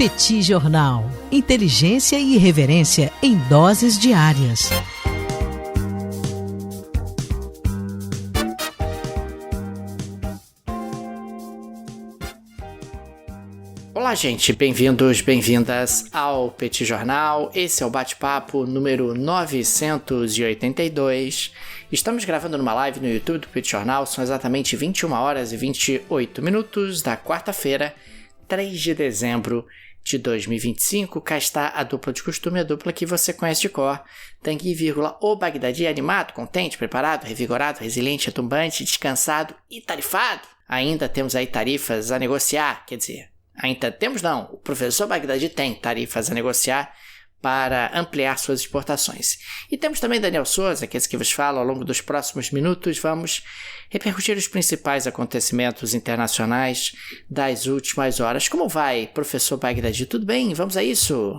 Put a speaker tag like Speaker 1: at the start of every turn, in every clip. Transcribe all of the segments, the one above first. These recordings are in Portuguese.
Speaker 1: Petit Jornal. Inteligência e irreverência em doses diárias.
Speaker 2: Olá, gente, bem-vindos, bem-vindas ao Petit Jornal. Esse é o bate-papo número 982. Estamos gravando numa live no YouTube do Petit Jornal, são exatamente 21 horas e 28 minutos da quarta-feira, 3 de dezembro de 2025. Cá está a dupla de costume, a dupla que você conhece de cor. Tanguy, o Bagdadi, animado, contente, preparado, revigorado, resiliente, retumbante, descansado e tarifado. Ainda temos aí tarifas a negociar, quer dizer... Ainda temos não, o professor Bagdadi tem tarifas a negociar para ampliar suas exportações. E temos também Daniel Souza, que é esse que vos fala. Ao longo dos próximos minutos vamos repercutir os principais acontecimentos internacionais das últimas horas. Como vai, professor Bagdadi? Tudo bem? Vamos a isso?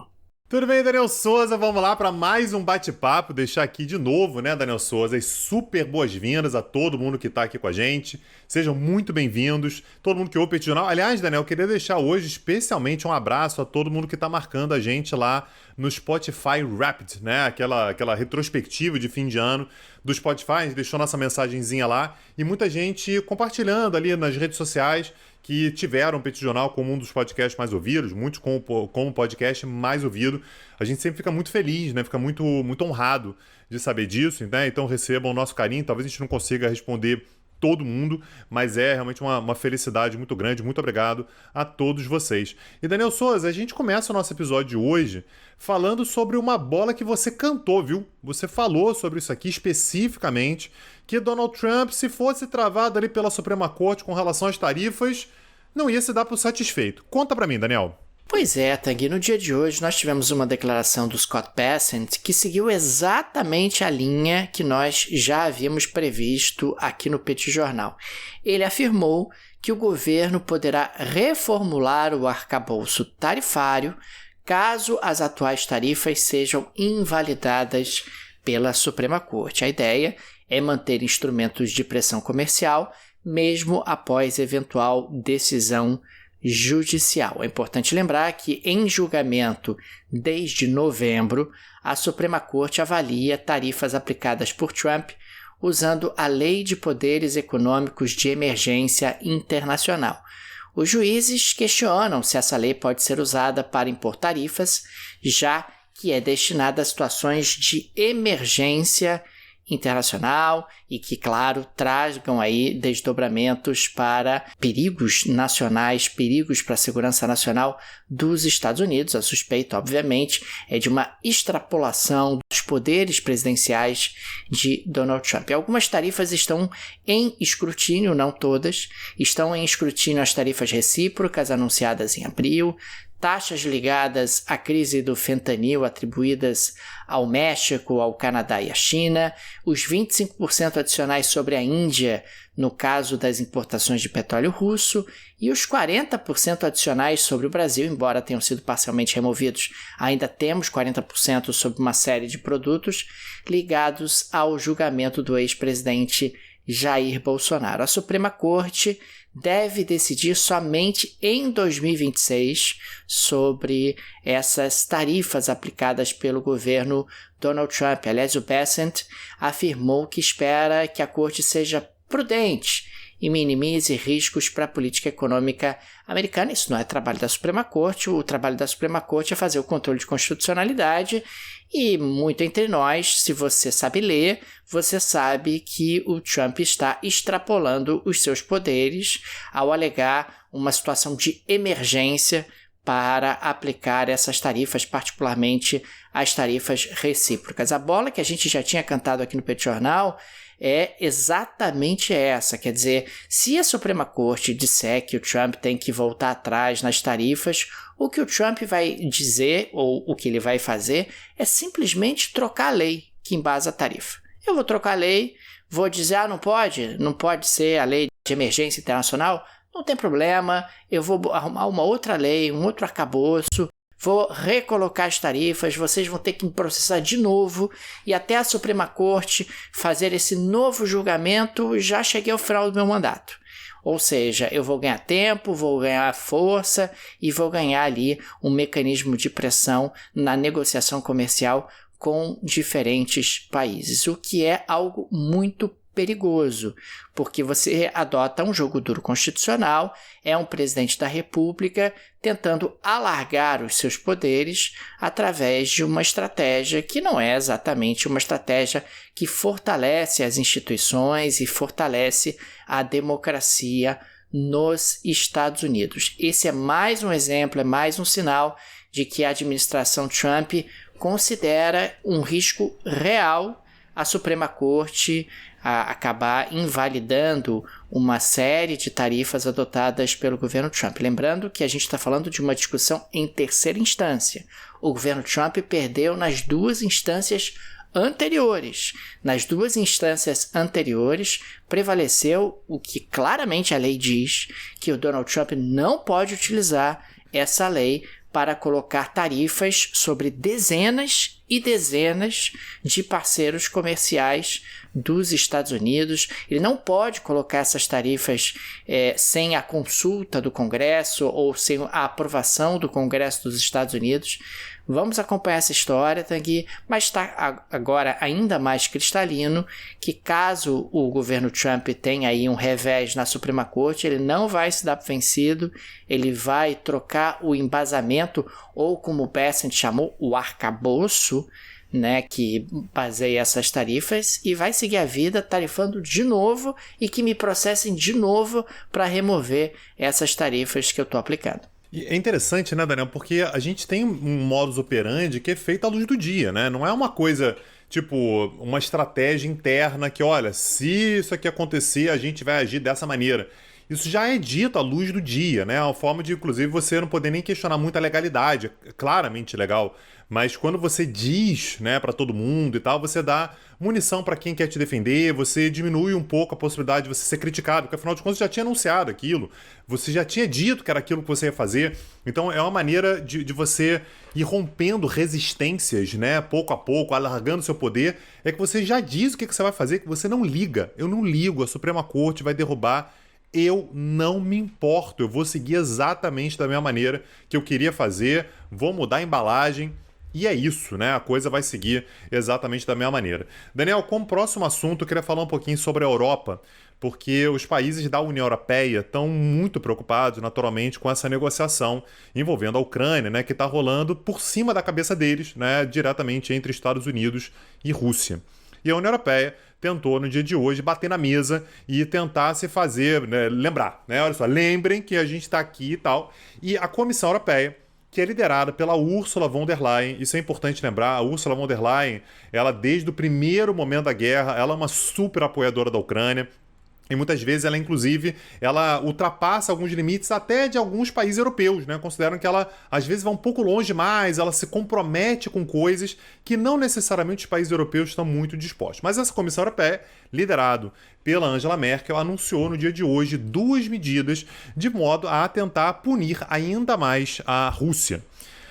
Speaker 3: Tudo bem, Daniel Souza? Vamos lá para mais um bate-papo. Deixar aqui de novo, né, Daniel Souza? E super boas-vindas a todo mundo que está aqui com a gente. Sejam muito bem-vindos. Todo mundo que ouve o Petit Jornal. Aliás, Daniel, eu queria deixar hoje especialmente um abraço a todo mundo que está marcando a gente lá no Spotify Wrapped, né? Aquela retrospectiva de fim de ano do Spotify. A gente deixou nossa mensagenzinha lá e muita gente compartilhando ali nas redes sociais que tiveram o Petit Jornal como um dos podcasts mais ouvidos, muitos como o podcast mais ouvido. A gente sempre fica muito feliz, né? Fica muito, muito honrado de saber disso, né? Então recebam o nosso carinho. Talvez a gente não consiga responder todo mundo, mas é realmente uma felicidade muito grande. Muito obrigado a todos vocês. E Daniel Souza, a gente começa o nosso episódio de hoje falando sobre uma bola que você cantou, viu? Você falou sobre isso aqui especificamente, que Donald Trump, se fosse travado ali pela Suprema Corte com relação às tarifas, não ia se dar por satisfeito. Conta pra mim, Daniel.
Speaker 2: Pois é, Tanguy, no dia de hoje nós tivemos uma declaração do Scott Bessent que seguiu exatamente a linha que nós já havíamos previsto aqui no Petit Jornal. Ele afirmou que o governo poderá reformular o arcabouço tarifário caso as atuais tarifas sejam invalidadas pela Suprema Corte. A ideia é manter instrumentos de pressão comercial mesmo após eventual decisão judicial. É importante lembrar que, em julgamento desde novembro, a Suprema Corte avalia tarifas aplicadas por Trump usando a Lei de Poderes Econômicos de Emergência Internacional. Os juízes questionam se essa lei pode ser usada para impor tarifas, já que é destinada a situações de emergência internacional e que, claro, tragam aí desdobramentos para perigos nacionais, perigos para a segurança nacional dos Estados Unidos. A suspeita, obviamente, é de uma extrapolação dos poderes presidenciais de Donald Trump. Algumas tarifas estão em escrutínio, não todas. Estão em escrutínio as tarifas recíprocas anunciadas em abril, taxas ligadas à crise do fentanil atribuídas ao México, ao Canadá e à China, os 25% adicionais sobre a Índia no caso das importações de petróleo russo e os 40% adicionais sobre o Brasil, embora tenham sido parcialmente removidos. Ainda temos 40% sobre uma série de produtos ligados ao julgamento do ex-presidente Jair Bolsonaro. A Suprema Corte deve decidir somente em 2026 sobre essas tarifas aplicadas pelo governo Donald Trump. Aliás, o Bessent afirmou que espera que a Corte seja prudente e minimize riscos para a política econômica americana. Isso não é trabalho da Suprema Corte. O trabalho da Suprema Corte é fazer o controle de constitucionalidade. E muito entre nós, se você sabe ler, você sabe que o Trump está extrapolando os seus poderes ao alegar uma situação de emergência para aplicar essas tarifas, particularmente as tarifas recíprocas. A bola que a gente já tinha cantado aqui no Petit Jornal é exatamente essa. Quer dizer, se a Suprema Corte disser que o Trump tem que voltar atrás nas tarifas, o que o Trump vai dizer, ou o que ele vai fazer, é simplesmente trocar a lei que embasa a tarifa. Eu vou trocar a lei, vou dizer, não pode ser a lei de emergência internacional, não tem problema, eu vou arrumar uma outra lei, um outro arcabouço, vou recolocar as tarifas, vocês vão ter que me processar de novo e até a Suprema Corte fazer esse novo julgamento, já cheguei ao final do meu mandato. Ou seja, eu vou ganhar tempo, vou ganhar força e vou ganhar ali um mecanismo de pressão na negociação comercial com diferentes países, o que é algo muito perigoso, porque você adota um jogo duro constitucional, é um presidente da República tentando alargar os seus poderes através de uma estratégia que não é exatamente uma estratégia que fortalece as instituições e fortalece a democracia nos Estados Unidos. Esse é mais um exemplo, é mais um sinal de que a administração Trump considera um risco real a Suprema Corte acabar invalidando uma série de tarifas adotadas pelo governo Trump. Lembrando que a gente está falando de uma discussão em terceira instância. O governo Trump perdeu nas duas instâncias anteriores. Nas duas instâncias anteriores, prevaleceu o que claramente a lei diz, que o Donald Trump não pode utilizar essa lei para colocar tarifas sobre dezenas e dezenas de parceiros comerciais dos Estados Unidos. Ele não pode colocar essas tarifas sem a consulta do Congresso ou sem a aprovação do Congresso dos Estados Unidos. Vamos acompanhar essa história, Tanguy, mas está agora ainda mais cristalino que caso o governo Trump tenha aí um revés na Suprema Corte, ele não vai se dar vencido, ele vai trocar o embasamento, ou como o Bessent chamou, o arcabouço, né, que baseia essas tarifas, e vai seguir a vida tarifando de novo e que me processem de novo para remover essas tarifas que eu estou aplicando.
Speaker 3: E é interessante, né, Daniel, porque a gente tem um modus operandi que é feito à luz do dia, né? Não é uma coisa, tipo, uma estratégia interna que, olha, se isso aqui acontecer, a gente vai agir dessa maneira. Isso já é dito à luz do dia, né? É uma forma de, inclusive, você não poder nem questionar muito a legalidade. É claramente legal. Mas quando você diz, né, para todo mundo e tal, você dá munição para quem quer te defender, você diminui um pouco a possibilidade de você ser criticado, porque afinal de contas você já tinha anunciado aquilo, você já tinha dito que era aquilo que você ia fazer. Então é uma maneira de você ir rompendo resistências, né, pouco a pouco, alargando seu poder, é que você já diz o que você vai fazer, que você não liga. Eu não ligo, a Suprema Corte vai derrubar. Eu não me importo, eu vou seguir exatamente da mesma maneira que eu queria fazer, vou mudar a embalagem e é isso, né? A coisa vai seguir exatamente da mesma maneira. Daniel, como próximo assunto, eu queria falar um pouquinho sobre a Europa, porque os países da União Europeia estão muito preocupados, naturalmente, com essa negociação envolvendo a Ucrânia, né, que está rolando por cima da cabeça deles, né, diretamente entre Estados Unidos e Rússia. E a União Europeia tentou, no dia de hoje, bater na mesa e tentar se fazer, né, lembrar, né? Olha só, lembrem que a gente está aqui e tal. E a Comissão Europeia, que é liderada pela Ursula von der Leyen, isso é importante lembrar, a Ursula von der Leyen, ela desde o primeiro momento da guerra, ela é uma super apoiadora da Ucrânia. E muitas vezes ela, inclusive, ela ultrapassa alguns limites até de alguns países europeus, né? Consideram que ela, às vezes, vai um pouco longe demais, ela se compromete com coisas que não necessariamente os países europeus estão muito dispostos. Mas essa Comissão Europeia, liderado pela Angela Merkel, anunciou no dia de hoje 2 medidas de modo a tentar punir ainda mais a Rússia.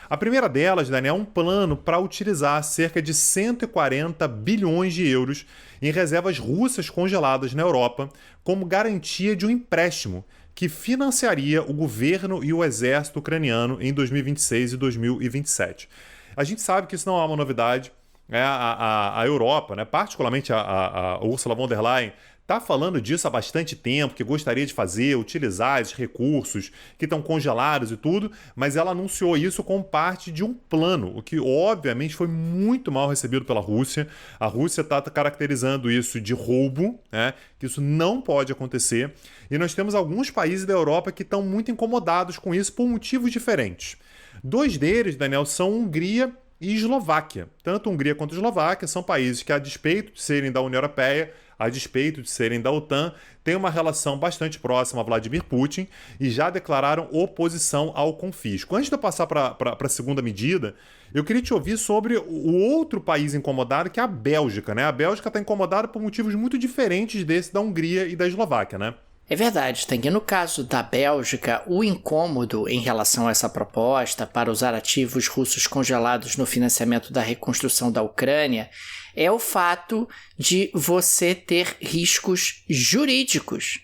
Speaker 3: A primeira delas, Daniel, é um plano para utilizar cerca de 140 bilhões de euros em reservas russas congeladas na Europa como garantia de um empréstimo que financiaria o governo e o exército ucraniano em 2026 e 2027. A gente sabe que isso não é uma novidade. A Europa, né, particularmente a Ursula von der Leyen, está falando disso há bastante tempo, que gostaria de fazer, utilizar esses recursos que estão congelados e tudo, mas ela anunciou isso como parte de um plano, o que obviamente foi muito mal recebido pela Rússia. A Rússia está caracterizando isso de roubo, né, que isso não pode acontecer, e nós temos alguns países da Europa que estão muito incomodados com isso por motivos diferentes. 2 deles, Daniel, são Hungria e Eslováquia. Tanto Hungria quanto Eslováquia são países que, a despeito de serem da União Europeia, a despeito de serem da OTAN, têm uma relação bastante próxima a Vladimir Putin e já declararam oposição ao confisco. Antes de eu passar para a segunda medida, eu queria te ouvir sobre o outro país incomodado, que é a Bélgica, né? A Bélgica está incomodada por motivos muito diferentes desse da Hungria e da Eslováquia, né?
Speaker 2: É verdade, Tanguy. No caso da Bélgica, o incômodo em relação a essa proposta para usar ativos russos congelados no financiamento da reconstrução da Ucrânia é o fato de você ter riscos jurídicos.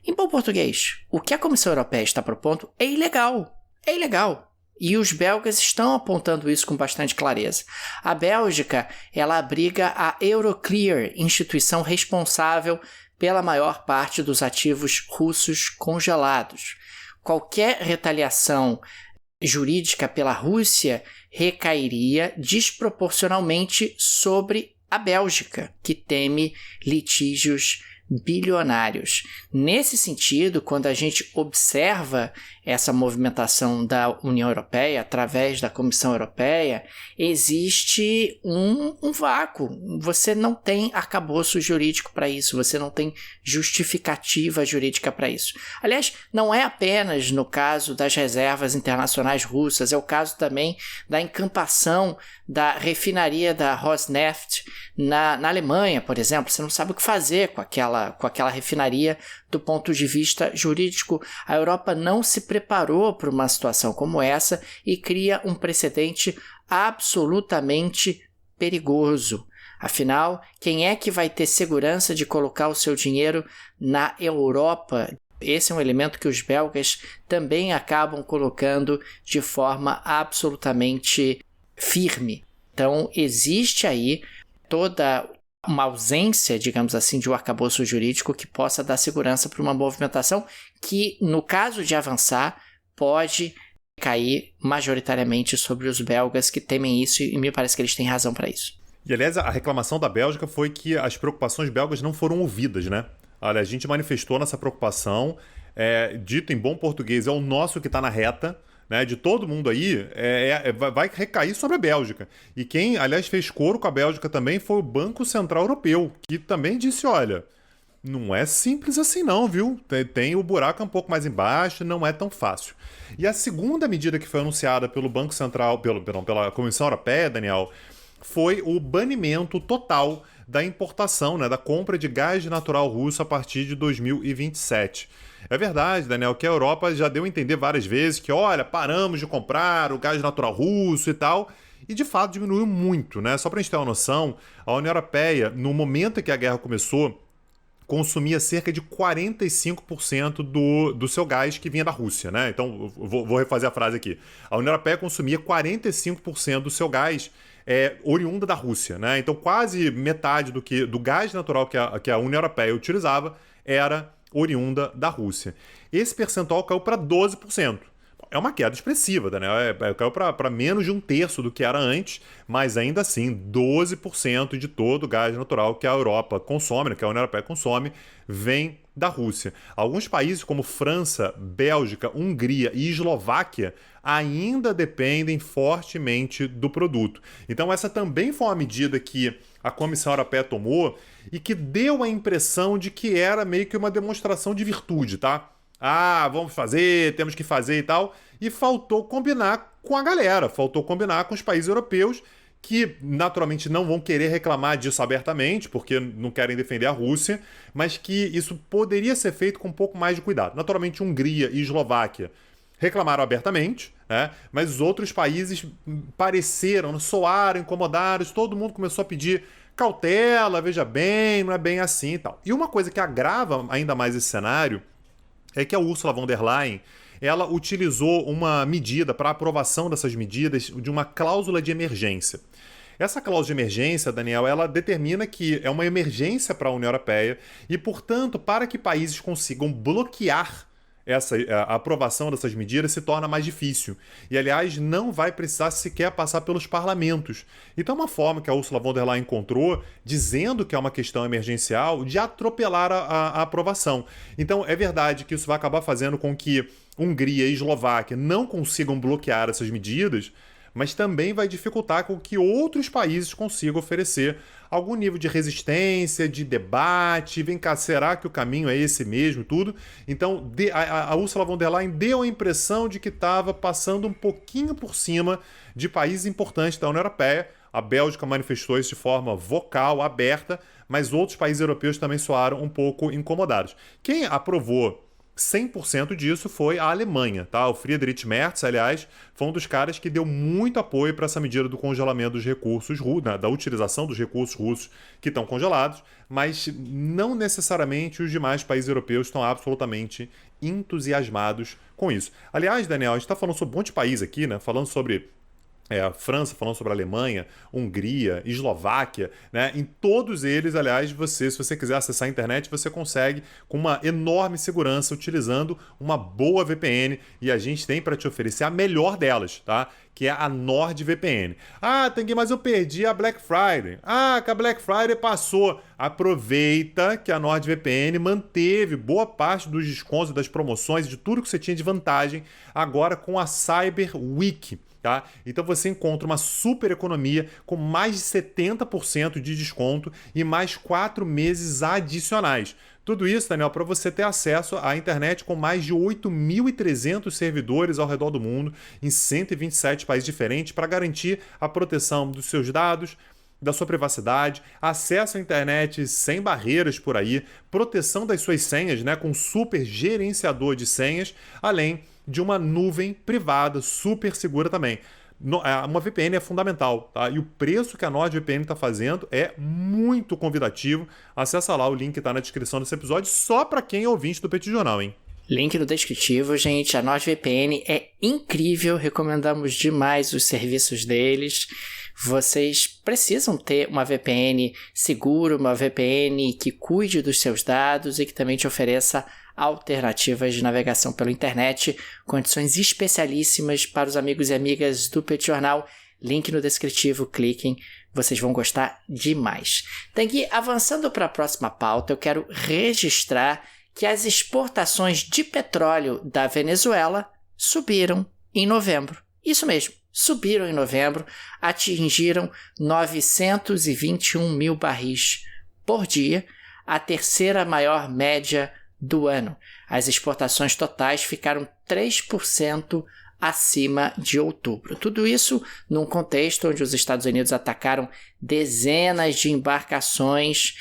Speaker 2: Em bom português, o que a Comissão Europeia está propondo é ilegal. É ilegal. E os belgas estão apontando isso com bastante clareza. A Bélgica, ela abriga a Euroclear, instituição responsável pela maior parte dos ativos russos congelados. Qualquer retaliação jurídica pela Rússia recairia desproporcionalmente sobre a Bélgica, que teme litígios bilionários. Nesse sentido, quando a gente observa essa movimentação da União Europeia através da Comissão Europeia, existe um vácuo. Você não tem arcabouço jurídico para isso, você não tem justificativa jurídica para isso. Aliás, não é apenas no caso das reservas internacionais russas, é o caso também da encampação da refinaria da Rosneft na Alemanha, por exemplo. Você não sabe o que fazer com aquela refinaria do ponto de vista jurídico. A Europa não se preparou para uma situação como essa e cria um precedente absolutamente perigoso. Afinal, quem é que vai ter segurança de colocar o seu dinheiro na Europa? Esse é um elemento que os belgas também acabam colocando de forma absolutamente firme. Então, existe aí toda uma ausência, digamos assim, de um arcabouço jurídico que possa dar segurança para uma movimentação que, no caso de avançar, pode cair majoritariamente sobre os belgas que temem isso, e me parece que eles têm razão para isso.
Speaker 3: E, aliás, a reclamação da Bélgica foi que as preocupações belgas não foram ouvidas, né? Olha, a gente manifestou nossa preocupação, dito em bom português, é o nosso que está na reta, né, de todo mundo aí, vai recair sobre a Bélgica. E quem, aliás, fez coro com a Bélgica também foi o Banco Central Europeu, que também disse, olha, não é simples assim não, viu? Tem o buraco um pouco mais embaixo, não é tão fácil. E a segunda medida que foi anunciada pelo Banco Central, pela Comissão Europeia, Daniel, foi o banimento total da importação, né, da compra de gás natural russo a partir de 2027. É verdade, Daniel, que a Europa já deu a entender várias vezes que, olha, paramos de comprar o gás natural russo e tal, e de fato diminuiu muito, né? Só para a gente ter uma noção, a União Europeia, no momento em que a guerra começou, consumia cerca de 45% do seu gás que vinha da Rússia, né? Então, vou refazer a frase aqui. A União Europeia consumia 45% do seu gás oriunda da Rússia, né? Então, quase metade do gás natural que a União Europeia utilizava era oriunda da Rússia. Esse percentual caiu para 12%. É uma queda expressiva, né? Caiu para menos de um terço do que era antes, mas ainda assim, 12% de todo o gás natural que a Europa consome, né, que a União Europeia consome, vem da Rússia. Alguns países como França, Bélgica, Hungria e Eslováquia ainda dependem fortemente do produto. Então essa também foi uma medida que a Comissão Europeia tomou e que deu a impressão de que era meio que uma demonstração de virtude, tá? Ah, vamos fazer, temos que fazer e tal. E faltou combinar com a galera, faltou combinar com os países europeus que naturalmente não vão querer reclamar disso abertamente, porque não querem defender a Rússia, mas que isso poderia ser feito com um pouco mais de cuidado. Naturalmente, Hungria e Eslováquia reclamaram abertamente, né? Mas os outros países soaram incomodados, todo mundo começou a pedir cautela, veja bem, não é bem assim e tal. E uma coisa que agrava ainda mais esse cenário é que a Ursula von der Leyen, ela utilizou uma medida para aprovação dessas medidas de uma cláusula de emergência. Essa cláusula de emergência, Daniel, ela determina que é uma emergência para a União Europeia e, portanto, para que países consigam bloquear a aprovação dessas medidas se torna mais difícil. E, aliás, não vai precisar sequer passar pelos parlamentos. Então, uma forma que a Ursula von der Leyen encontrou, dizendo que é uma questão emergencial, de atropelar a aprovação. Então, é verdade que isso vai acabar fazendo com que Hungria e Eslováquia não consigam bloquear essas medidas, mas também vai dificultar com que outros países consigam oferecer algum nível de resistência, de debate. Vem cá, será que o caminho é esse mesmo? Tudo. Então, a Ursula von der Leyen deu a impressão de que estava passando um pouquinho por cima de países importantes da União Europeia. A Bélgica manifestou isso de forma vocal, aberta, mas outros países europeus também soaram um pouco incomodados. Quem aprovou 100% disso foi a Alemanha, tá? O Friedrich Merz, aliás, foi um dos caras que deu muito apoio para essa medida do congelamento dos recursos, da utilização dos recursos russos que estão congelados, mas não necessariamente os demais países europeus estão absolutamente entusiasmados com isso. Aliás, Daniel, a gente está falando sobre um monte de país aqui, né? Falando sobre a França, falando sobre a Alemanha, Hungria, Eslováquia, né? Em todos eles, aliás, se você quiser acessar a internet, você consegue com uma enorme segurança utilizando uma boa VPN, e a gente tem para te oferecer a melhor delas, tá? Que é a NordVPN. Ah, Tanguy, mas eu perdi a Black Friday. Ah, que a Black Friday passou. Aproveita que a NordVPN manteve boa parte dos descontos, das promoções, de tudo que você tinha de vantagem agora com a Cyber Week. Tá? Então você encontra uma super economia com mais de 70% de desconto e mais 4 meses adicionais. Tudo isso, Daniel, para você ter acesso à internet com mais de 8.300 servidores ao redor do mundo, em 127 países diferentes, para garantir a proteção dos seus dados, da sua privacidade, acesso à internet sem barreiras por aí, proteção das suas senhas, né, com super gerenciador de senhas, além de uma nuvem privada super segura também. Uma VPN é fundamental, tá? E o preço que a NordVPN está fazendo é muito convidativo. Acessa lá, o link está na descrição desse episódio, só para quem é ouvinte do Petit Jornal, hein?
Speaker 2: Link no descritivo, gente. A NordVPN é incrível, recomendamos demais os serviços deles. Vocês precisam ter uma VPN segura, uma VPN que cuide dos seus dados e que também te ofereça alternativas de navegação pela internet, condições especialíssimas para os amigos e amigas do Petit Jornal. Link no descritivo, cliquem, vocês vão gostar demais. Tanguy, avançando para a próxima pauta, eu quero registrar que as exportações de petróleo da Venezuela subiram em novembro. Isso mesmo, subiram em novembro, atingiram 921 mil barris por dia, a terceira maior média do ano. As exportações totais ficaram 3% acima de outubro. Tudo isso num contexto onde os Estados Unidos atacaram dezenas de embarcações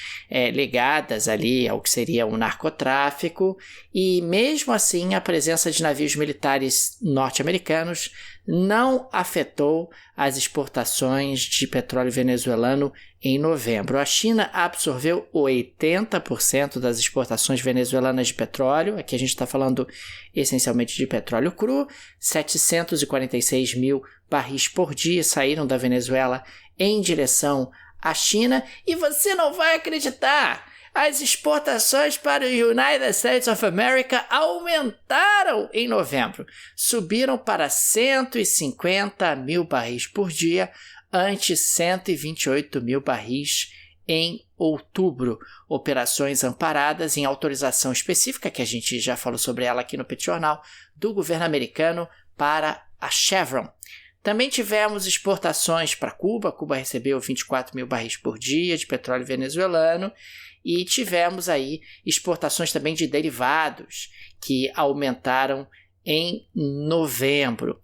Speaker 2: ligadas ali ao que seria o narcotráfico, e mesmo assim a presença de navios militares norte-americanos não afetou as exportações de petróleo venezuelano em novembro. A China absorveu 80% das exportações venezuelanas de petróleo. Aqui a gente está falando essencialmente de petróleo cru. 746 mil barris por dia saíram da Venezuela em direção à China. E você não vai acreditar! As exportações para os United States of America aumentaram em novembro. Subiram para 150 mil barris por dia, ante 128 mil barris em outubro. Operações amparadas em autorização específica, que a gente já falou sobre ela aqui no Petit Jornal, do governo americano para a Chevron. Também tivemos exportações para Cuba. Cuba recebeu 24 mil barris por dia de petróleo venezuelano. E tivemos aí exportações também de derivados, que aumentaram em novembro.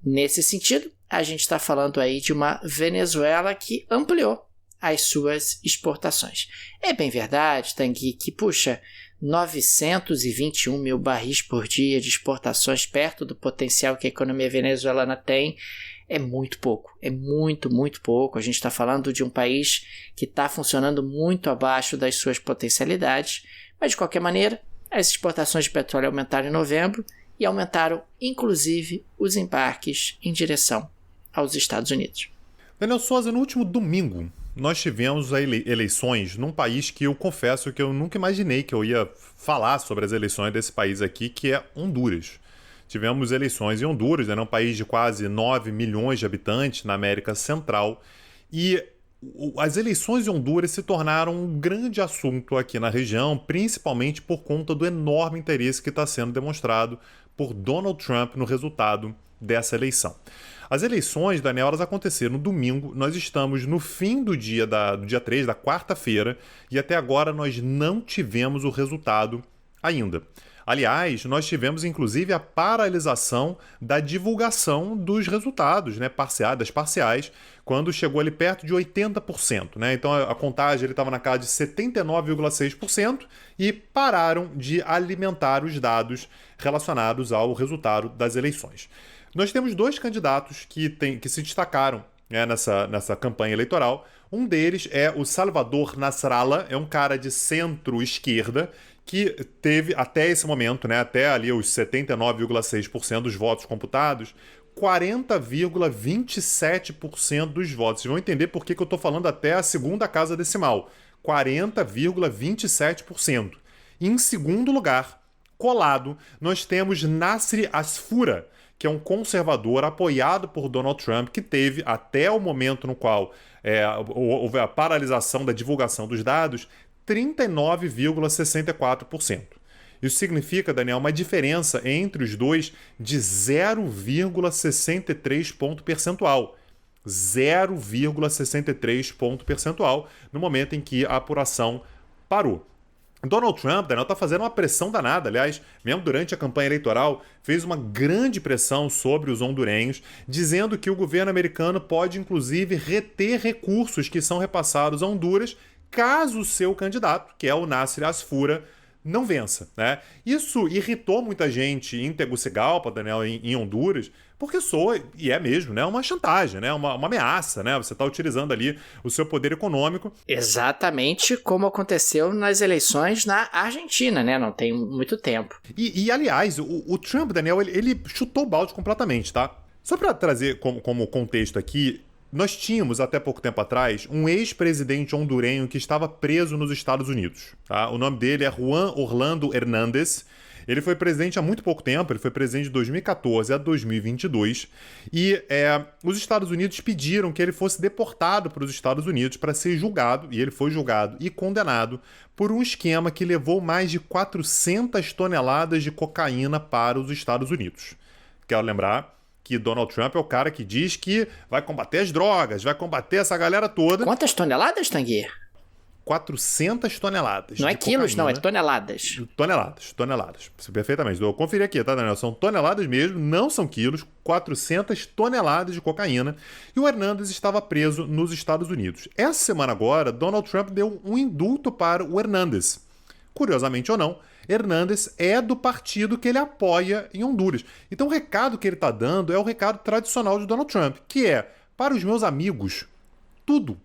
Speaker 2: Nesse sentido, a gente está falando aí de uma Venezuela que ampliou as suas exportações. É bem verdade, Tanguy, que, 921 mil barris por dia de exportações perto do potencial que a economia venezuelana tem, é muito pouco, é muito, muito pouco. A gente está falando de um país que está funcionando muito abaixo das suas potencialidades, mas de qualquer maneira, as exportações de petróleo aumentaram em novembro e aumentaram, inclusive, os embarques em direção aos Estados Unidos.
Speaker 3: Daniel Souza, no último domingo, nós tivemos eleições num país que eu confesso que eu nunca imaginei que eu ia falar sobre as eleições desse país aqui, que é Honduras. Tivemos eleições em Honduras, né, um país de quase 9 milhões de habitantes na América Central, e as eleições em Honduras se tornaram um grande assunto aqui na região, principalmente por conta do enorme interesse que está sendo demonstrado por Donald Trump no resultado dessa eleição. As eleições, Daniel, elas aconteceram no domingo, nós estamos no fim do dia 3, da quarta-feira, e até agora nós não tivemos o resultado ainda. Aliás, nós tivemos inclusive a paralisação da divulgação dos resultados, né, das parciais, quando chegou ali perto de 80%. Né? Então a contagem estava na casa de 79,6% e pararam de alimentar os dados relacionados ao resultado das eleições. Nós temos dois candidatos que se destacaram, né, nessa campanha eleitoral. Um deles é o Salvador Nasrallah, é um cara de centro-esquerda que teve até esse momento, né, até ali os 79,6% dos votos computados, 40,27% dos votos. Vocês vão entender por que eu estou falando até a segunda casa decimal. 40,27%. Em segundo lugar, colado, nós temos Nasser Asfoura, que é um conservador apoiado por Donald Trump, que teve, até o momento no qual houve a paralisação da divulgação dos dados, 39,64%. Isso significa, Daniel, uma diferença entre os dois de 0,63 ponto percentual. 0,63 ponto percentual no momento em que a apuração parou. Donald Trump, Daniel, está fazendo uma pressão danada. Aliás, mesmo durante a campanha eleitoral, fez uma grande pressão sobre os hondurenhos, dizendo que o governo americano pode, inclusive, reter recursos que são repassados a Honduras caso o seu candidato, que é o Nasser Asfoura, não vença. Né? Isso irritou muita gente em Tegucigalpa, Daniel, em Honduras, porque soa, e é mesmo, né, uma chantagem, né, uma ameaça, né? Você está utilizando ali o seu poder econômico.
Speaker 2: Exatamente como aconteceu nas eleições na Argentina, né? Não tem muito tempo.
Speaker 3: E aliás, o Trump, Daniel, ele chutou o balde completamente, tá? Só para trazer como contexto aqui, nós tínhamos, até pouco tempo atrás, um ex-presidente hondurenho que estava preso nos Estados Unidos. Tá? O nome dele é Juan Orlando Hernández. Ele foi presidente há muito pouco tempo, ele foi presidente de 2014 a 2022, e os Estados Unidos pediram que ele fosse deportado para os Estados Unidos para ser julgado, e ele foi julgado e condenado por um esquema que levou mais de 400 toneladas de cocaína para os Estados Unidos. Quero lembrar que Donald Trump é o cara que diz que vai combater as drogas, vai combater essa galera toda.
Speaker 2: Quantas toneladas, Tanguy?
Speaker 3: 400 toneladas.
Speaker 2: Não é quilos,
Speaker 3: cocaína.
Speaker 2: não, é toneladas.
Speaker 3: Toneladas. Perfeitamente. Eu conferi aqui, tá, Daniel? São toneladas mesmo, não são quilos. 400 toneladas de cocaína. E o Hernández estava preso nos Estados Unidos. Essa semana agora, Donald Trump deu um indulto para o Hernández. Curiosamente ou não, Hernández é do partido que ele apoia em Honduras. Então o recado que ele está dando é o recado tradicional de Donald Trump, que é, para os meus amigos, tudo.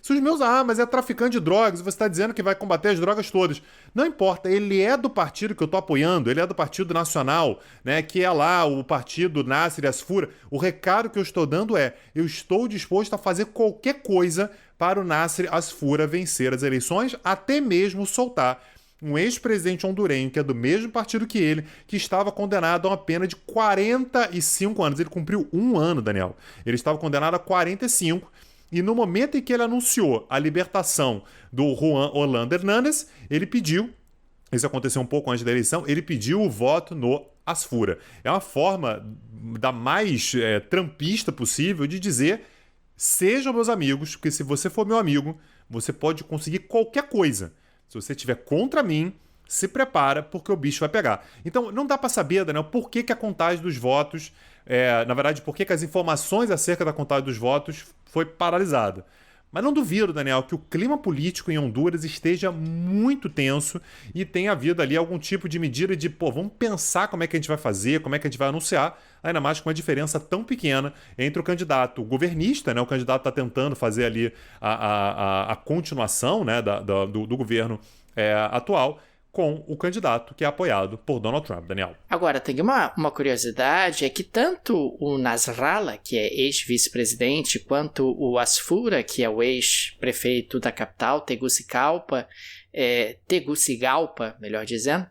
Speaker 3: Se os meus, mas é traficante de drogas, você está dizendo que vai combater as drogas todas. Não importa, ele é do partido que eu estou apoiando, ele é do Partido Nacional, né, que é lá o partido Nasser Asfoura. O recado que eu estou dando é, eu estou disposto a fazer qualquer coisa para o Nasser Asfoura vencer as eleições, até mesmo soltar um ex-presidente hondurenho, que é do mesmo partido que ele, que estava condenado a uma pena de 45 anos. Ele cumpriu 1 ano, Daniel. Ele estava condenado a 45. E no momento em que ele anunciou a libertação do Juan Orlando Hernández, ele pediu, isso aconteceu um pouco antes da eleição, ele pediu o voto no Asfoura. É uma forma da mais trampista possível de dizer, sejam meus amigos, porque se você for meu amigo, você pode conseguir qualquer coisa. Se você estiver contra mim, se prepara, porque o bicho vai pegar. Então, não dá para saber, Daniel, por que a contagem dos votos, na verdade, por que as informações acerca da contagem dos votos foi paralisada. Mas não duvido, Daniel, que o clima político em Honduras esteja muito tenso e tenha havido ali algum tipo de medida de, vamos pensar como é que a gente vai fazer, como é que a gente vai anunciar, ainda mais com uma diferença tão pequena entre o candidato governista, né, o candidato está tentando fazer ali a continuação, né, do governo atual, com o candidato que é apoiado por Donald Trump, Daniel.
Speaker 2: Agora, tem uma curiosidade, é que tanto o Nasrallah, que é ex-vice-presidente, quanto o Asfoura, que é o ex-prefeito da capital, Tegucigalpa, melhor dizendo,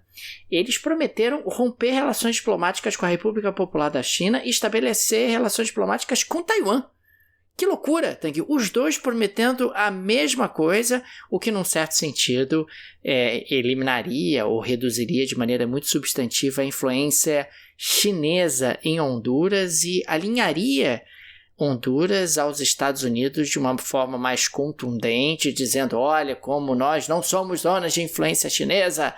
Speaker 2: eles prometeram romper relações diplomáticas com a República Popular da China e estabelecer relações diplomáticas com Taiwan. Que loucura, Tanguy. Os dois prometendo a mesma coisa, o que, num certo sentido, eliminaria ou reduziria de maneira muito substantiva a influência chinesa em Honduras e alinharia Honduras aos Estados Unidos de uma forma mais contundente, dizendo, olha, como nós não somos zonas de influência chinesa,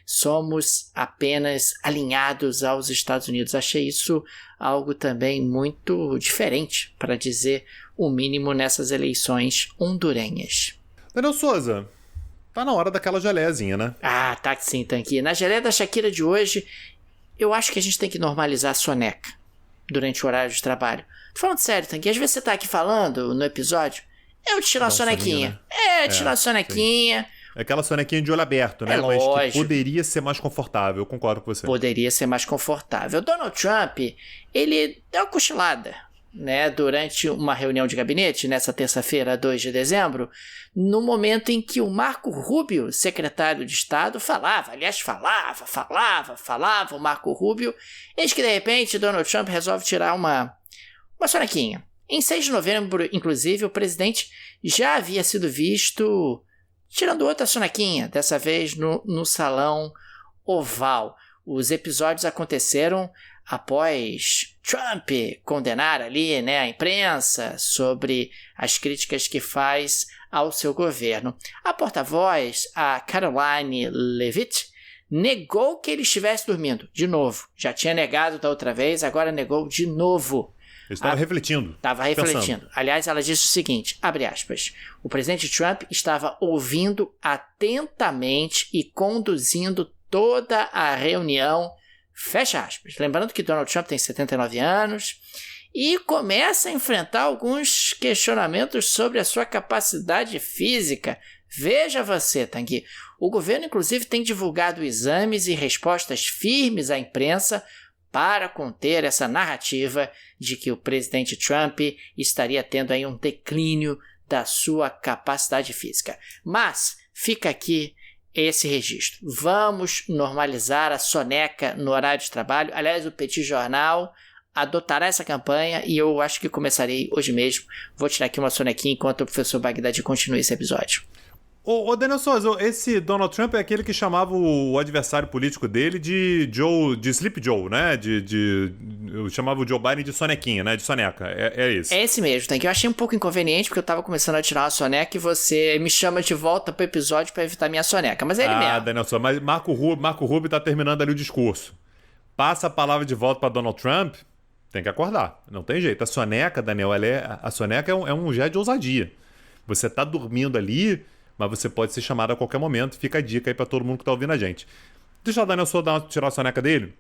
Speaker 2: somos apenas alinhados aos Estados Unidos. Achei isso algo também muito diferente, para dizer o mínimo, nessas eleições hondurenhas.
Speaker 3: Daniel Souza, tá na hora daquela geleiazinha, né?
Speaker 2: Ah, tá sim, Tanguy. Na geleia da Shakira de hoje, eu acho que a gente tem que normalizar a soneca durante o horário de trabalho. Tô falando sério, Tanguy, às vezes você tá aqui falando no episódio, eu tiro a sonequinha. Tirar a sonequinha.
Speaker 3: Sim. É aquela sonequinha de olho aberto, né? Mas
Speaker 2: lógico.
Speaker 3: Que poderia ser mais confortável, eu concordo com você.
Speaker 2: Poderia ser mais confortável. Donald Trump, ele deu uma cochilada, né, durante uma reunião de gabinete, nessa terça-feira, 2 de dezembro, no momento em que o Marco Rubio, secretário de Estado, falava o Marco Rubio, eis que de repente Donald Trump resolve tirar uma sonequinha. Em 6 de novembro, inclusive, o presidente já havia sido visto tirando outra sonequinha, dessa vez no Salão Oval. Os episódios aconteceram após Trump condenar ali, né, a imprensa sobre as críticas que faz ao seu governo. A porta-voz, a Karoline Leavitt, negou que ele estivesse dormindo. De novo. Já tinha negado da outra vez, agora negou de novo.
Speaker 3: Ele estava refletindo.
Speaker 2: Estava refletindo. Aliás, ela disse o seguinte, abre aspas, o presidente Trump estava ouvindo atentamente e conduzindo toda a reunião, fecha aspas. Lembrando que Donald Trump tem 79 anos e começa a enfrentar alguns questionamentos sobre a sua capacidade física. Veja você, Tanguy. O governo, inclusive, tem divulgado exames e respostas firmes à imprensa para conter essa narrativa de que o presidente Trump estaria tendo aí um declínio da sua capacidade física. Mas fica aqui esse registro. Vamos normalizar a soneca no horário de trabalho. Aliás, o Petit Jornal adotará essa campanha e eu acho que começarei hoje mesmo. Vou tirar aqui uma sonequinha enquanto o professor Bagdadi continua esse episódio.
Speaker 3: Ô Daniel Souza, esse Donald Trump é aquele que chamava o adversário político dele de Sleep Joe, né? Eu chamava o Joe Biden de sonequinha, né? De soneca. É esse.
Speaker 2: É esse mesmo, Tanguy. Eu achei um pouco inconveniente porque eu tava começando a tirar uma soneca e você me chama de volta pro episódio pra evitar minha soneca. Mas é ele mesmo.
Speaker 3: Daniel Souza, mas Marco Rubio tá terminando ali o discurso. Passa a palavra de volta pra Donald Trump, tem que acordar. Não tem jeito. A soneca, Daniel, a soneca é um gesto de ousadia. Você tá dormindo ali, mas você pode ser chamado a qualquer momento. Fica a dica aí pra todo mundo que tá ouvindo a gente. Deixa o Daniel Souza tirar a soneca dele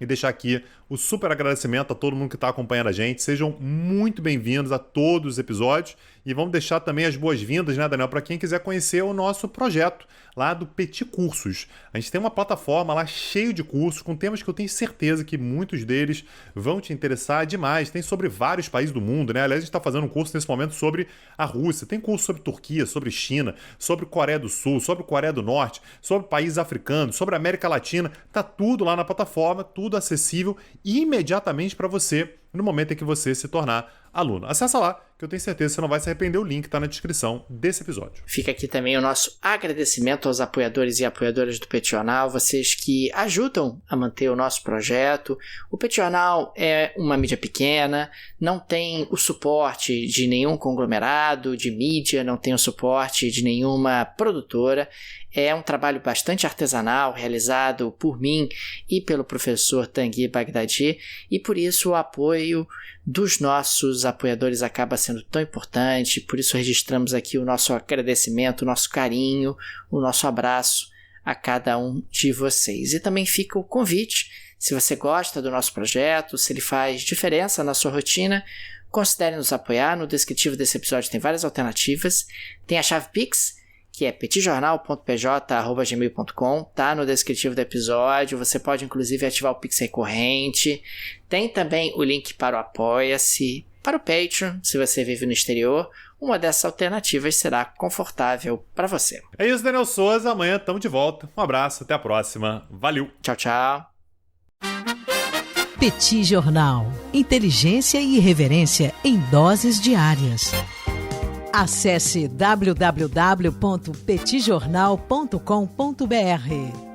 Speaker 3: e deixar aqui o super agradecimento a todo mundo que está acompanhando a gente. Sejam muito bem-vindos a todos os episódios e vamos deixar também as boas-vindas, né, Daniel, para quem quiser conhecer o nosso projeto lá do Petit Cursos. A gente tem uma plataforma lá cheio de cursos com temas que eu tenho certeza que muitos deles vão te interessar demais. Tem sobre vários países do mundo, né? Aliás, a gente está fazendo um curso nesse momento sobre a Rússia. Tem curso sobre Turquia, sobre China, sobre Coreia do Sul, sobre Coreia do Norte, sobre países africanos, sobre América Latina. Tá tudo lá na plataforma, tudo acessível imediatamente para você no momento em que você se tornar aluno. Acessa lá, que eu tenho certeza que você não vai se arrepender. O link está na descrição desse episódio.
Speaker 2: Fica aqui também o nosso agradecimento aos apoiadores e apoiadoras do Petit Jornal, vocês que ajudam a manter o nosso projeto. O Petit Jornal é uma mídia pequena, não tem o suporte de nenhum conglomerado de mídia, não tem o suporte de nenhuma produtora. É um trabalho bastante artesanal, realizado por mim e pelo professor Tanguy Bagdadi, e por isso o apoio dos nossos apoiadores acaba sendo tão importante. Por isso registramos aqui o nosso agradecimento, o nosso carinho, o nosso abraço a cada um de vocês. E também fica o convite, se você gosta do nosso projeto, se ele faz diferença na sua rotina, considere nos apoiar. No descritivo desse episódio tem várias alternativas. Tem a chave Pix, que é petitjornal.pj@gmail.com, tá no descritivo do episódio. Você pode inclusive ativar o Pix recorrente. Tem também o link para o Apoia-se, para o Patreon, se você vive no exterior. Uma dessas alternativas será confortável para você.
Speaker 3: É isso, Daniel Souza. Amanhã estamos de volta. Um abraço, até a próxima. Valeu.
Speaker 2: Tchau, tchau.
Speaker 1: Petit Jornal. Inteligência e irreverência em doses diárias. Acesse www.petitjornal.com.br.